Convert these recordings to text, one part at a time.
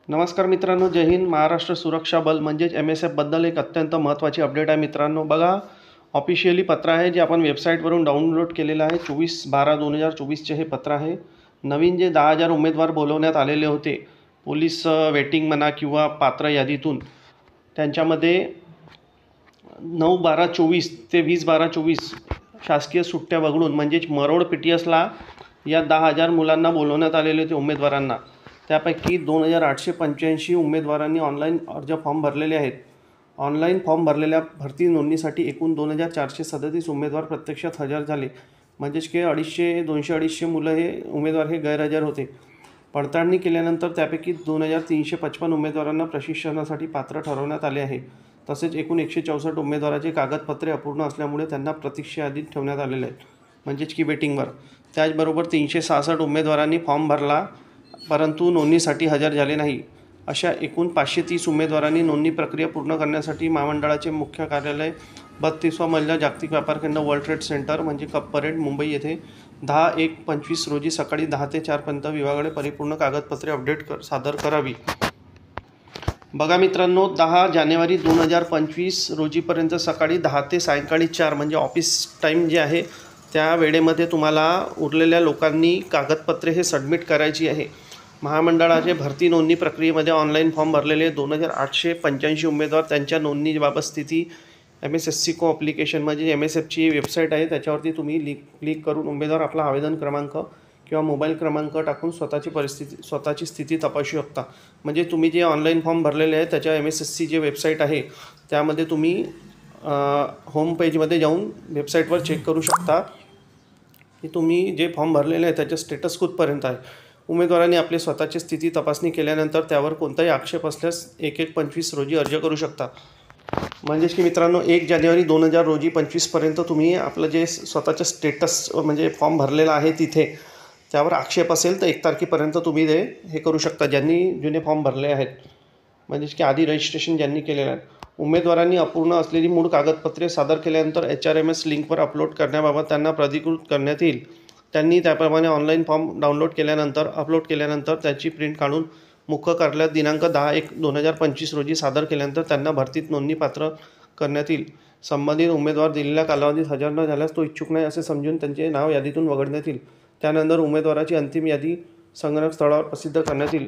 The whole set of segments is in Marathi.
नमस्कार मित्रांनो, जय हिंद. महाराष्ट्र सुरक्षा बल म्हणजेच MSF बद्दल एक अत्यंत महत्त्वाची अपडेट आहे मित्रांनो. बघा, ऑफिशियली पत्र आहे जे आपण वेबसाईटवरून डाउनलोड केलेलं आहे. 24/12/2024 हे पत्र आहे. नवीन जे 10,000 उमेदवार बोलवण्यात आलेले होते पोलीस वेटिंग म्हणा किंवा पात्र यादीतून, त्यांच्यामध्ये 9/12/24 ते 20/12/24 शासकीय सुट्ट्या वगळून म्हणजेच मरोड PTSला या 10,000 मुलांना बोलवण्यात आलेले होते उमेदवारांना. त्यापैकी 2,885 उमेदवारांनी ऑनलाईन अर्ज फॉर्म भरलेले आहेत. ऑनलाईन फॉर्म भरलेल्या भरती नोंदणीसाठी एकूण 2,437 उमेदवार प्रत्यक्षात हजर झाले. म्हणजेच की 200-250 मुलं हे उमेदवार हे गैरहजर होते. पडताळणी केल्यानंतर त्यापैकी 2,355 उमेदवारांना प्रशिक्षणासाठी पात्र ठरवण्यात आले आहे. तसेच एकूण 164 उमेदवाराचे कागदपत्रे अपूर्ण असल्यामुळे त्यांना प्रतीक्षा यादीत ठेवण्यात आलेले आहेत, म्हणजेच की वेटिंगवर. त्याचबरोबर 366 उमेदवारांनी फॉर्म भरला परंतु नोंदणीसाठी हजर झाले नाही. अशा एकूण 530 उमेदवारांनी नोंदणी प्रक्रिया पूर्ण करण्यासाठी महामंडळाचे मुख्य कार्यालय 32वा मजला जागतिक व्यापार केंद्र वर्ल्ड ट्रेड सेंटर म्हणजे कप परेड मुंबई येथे 10/1/25 रोजी सकाळी 10 ते 4 पर्यंत विभागाकडे परिपूर्ण कागदपत्रे अपडेट सादर करावी. बघा मित्रांनो, 10 जानेवारी 2025 रोजीपर्यंत सकाळी 10 ते सायंकाळी 4 म्हणजे ऑफिस टाईम जे आहे त्या वेळेमध्ये तुम्हाला उरलेल्या लोकांनी कागदपत्रे हे सबमिट करायची आहे. महामंडळाचे भरती नोंदणी प्रक्रियेमध्ये ऑनलाईन फॉर्म भरलेले 2,885 उमेदवार त्यांच्या नोंदणीबाबत स्थिती MSSC को ॲप्लिकेशन म्हणजे MSFची वेबसाईट आहे, त्याच्यावरती तुम्ही क्लिक करून उमेदवार आपला आवेदन क्रमांक किंवा मोबाईल क्रमांक टाकून स्वतःची स्थिती तपासू शकता. म्हणजे तुम्ही जे ऑनलाईन फॉर्म भरलेले आहे त्याच्या MSSC जे वेबसाईट आहे त्यामध्ये तुम्ही होम पेजमध्ये जाऊन वेबसाईटवर चेक करू शकता की तुम्ही जे फॉर्म भरलेले आहे त्याचे स्टेटस कुठपर्यंत आहे. उमेदवारांनी आपली स्वतःची स्थिती तपासणी केल्यानंतर त्यावर कोणताही आक्षेप असल्यास 1/1/25 रोजी अर्ज करू शकता. म्हणजेच की मित्रांनो, 1 जानेवारी 2025 पर्यंत तुम्ही आपलं जे स्वतःचं स्टेटस म्हणजे फॉर्म भरलेला आहे तिथे त्यावर आक्षेप असेल तर 1 तारखेपर्यंत तुम्ही ते हे करू शकता, ज्यांनी जुने फॉर्म भरले आहेत, म्हणजेच की आधी रजिस्ट्रेशन ज्यांनी केलेलं आहे. उमेदवारांनी अपूर्ण असलेली मूळ कागदपत्रे सादर केल्यानंतर HRMS लिंकवर अपलोड करण्याबाबत त्यांना प्राधिकृत करण्यात येईल. त्यांनी त्याप्रमाणे ऑनलाईन फॉर्म अपलोड केल्यानंतर त्याची प्रिंट काढून मुख्य कार्यालयात दिनांक 10/1/2025 रोजी सादर केल्यानंतर त्यांना भरतीत नोंदणी पात्र करण्यात येईल. संबंधित उमेदवार दिलेल्या कालावधीत हजर न झाल्यास तो इच्छुक नाही असे समजून त्यांचे नाव यादीतून वगळण्यात येईल. त्यानंतर उमेदवाराची अंतिम यादी संगणक स्थळावर प्रसिद्ध करण्यात येईल.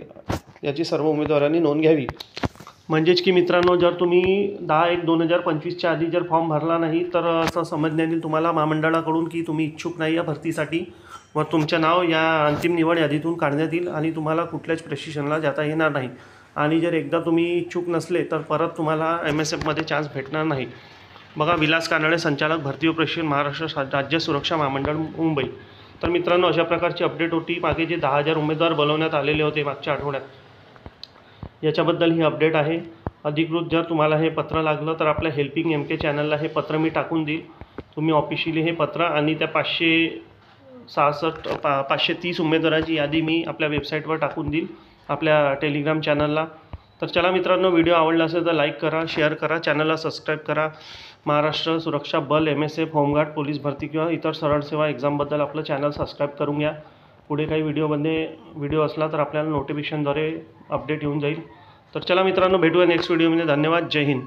याची सर्व उमेदवारांनी नोंद घ्यावी. म्हणजेच की मित्रांनो, जर तुम्ही 10/1/2025च्या आधी जर फॉर्म भरला नाही तर असं समजण्यात येईल तुम्हाला महामंडळाकडून की तुम्ही इच्छुक नाही या भरतीसाठी व तुमचे नाव या अंतिम निवड यादीतून काढण्यात येईल आणि तुम्हाला कुठल्याच प्रशिक्षणाला जाता येणार नाही. आणि जर एकदा तुम्ही इच्छुक नसले तर परत तुम्हाला MSFमध्ये चान्स भेटणार नाही. बघा, विलास कानडे, संचालक भरती व प्रशिक्षण, महाराष्ट्र राज्य सुरक्षा महामंडळ मुंबई. तर मित्रांनो, अशा प्रकारची अपडेट होती. मागे जे 10,000 उमेदवार बोलवण्यात आलेले होते मागच्या आठवड्यात, याच्याबद्दल ही अपडेट आहे. अधिकृत जर तुम्हाला हे पत्र लागलं तर आपल्या हेल्पिंग MK चॅनलला हे पत्र मी टाकून देईल. तुम्ही ऑफिशियली हे पत्र आणि त्या 530 उमेदवारांची यादी मी आपल्या वेबसाईटवर टाकून देईल आपल्या टेलिग्राम चॅनलला. तर चला मित्रांनो, व्हिडिओ आवडला असेल तर लाईक करा, शेअर करा, चॅनलला सबस्क्राईब करा. महाराष्ट्र सुरक्षा बल, MSF, होमगार्ड, पोलीस भरती किंवा इतर सरळ सेवा एक्झामबद्दल आपलं चॅनल सबस्क्राईब करून घ्या. पुढे काही व्हिडिओ असला तर आपल्याला नोटिफिकेशनद्वारे अपडेट येऊन जाईल. तर चला मित्रांनो, भेटूया नेक्स्ट व्हिडिओमध्ये. धन्यवाद. जय हिंद.